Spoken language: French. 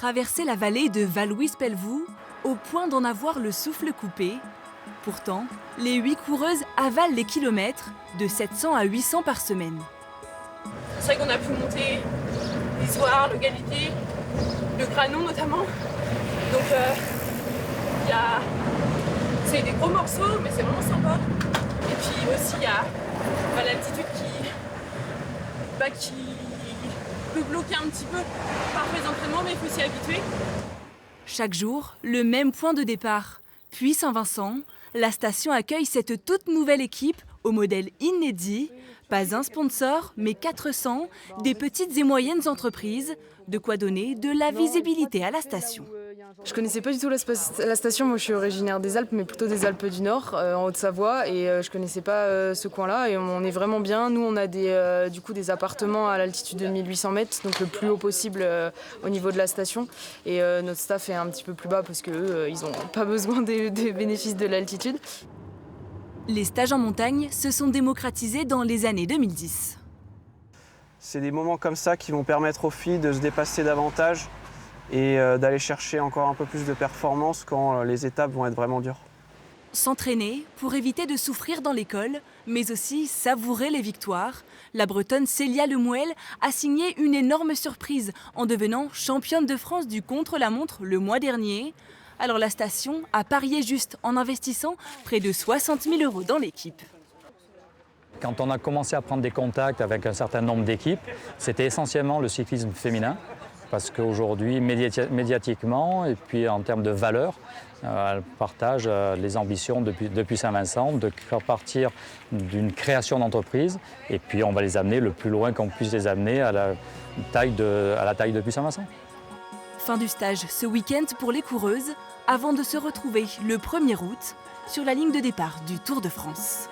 traverser la vallée de Val-Louis-Pelvoux au point d'en avoir le souffle coupé. Pourtant, les 8 coureuses avalent les kilomètres de 700 à 800 par semaine. C'est vrai qu'on a pu monter l'Isoire, le Galibier, le Granon notamment. Donc c'est des gros morceaux, mais c'est vraiment sympa. Et puis aussi il y a l'altitude qui peut bloquer un petit peu parfois les entraînements, mais il faut s'y habituer. Chaque jour, le même point de départ. Puis Saint-Vincent, la station accueille cette toute nouvelle équipe au modèle inédit. Pas un sponsor, mais 400, des petites et moyennes entreprises. De quoi donner de la visibilité à la station. Je connaissais pas du tout la station, moi je suis originaire des Alpes, mais plutôt des Alpes du Nord, en Haute-Savoie, et je connaissais pas ce coin-là, et on est vraiment bien. Nous on a des appartements à l'altitude de 1800 mètres, donc le plus haut possible au niveau de la station, et notre staff est un petit peu plus bas parce qu'eux, ils n'ont pas besoin des bénéfices de l'altitude. Les stages en montagne se sont démocratisés dans les années 2010. C'est des moments comme ça qui vont permettre aux filles de se dépasser davantage et d'aller chercher encore un peu plus de performance quand les étapes vont être vraiment dures. S'entraîner pour éviter de souffrir dans l'école, mais aussi savourer les victoires. La Bretonne Célia Lemouel a signé une énorme surprise en devenant championne de France du contre-la-montre le mois dernier. Alors la station a parié juste en investissant près de 60 000 € dans l'équipe. Quand on a commencé à prendre des contacts avec un certain nombre d'équipes, c'était essentiellement le cyclisme féminin, parce qu'aujourd'hui, médiatiquement et puis en termes de valeur, elle partage les ambitions depuis Saint-Vincent de partir d'une création d'entreprise, et puis on va les amener le plus loin qu'on puisse les amener à la taille depuis Saint-Vincent. Fin du stage ce week-end pour les coureuses, avant de se retrouver le 1er août sur la ligne de départ du Tour de France.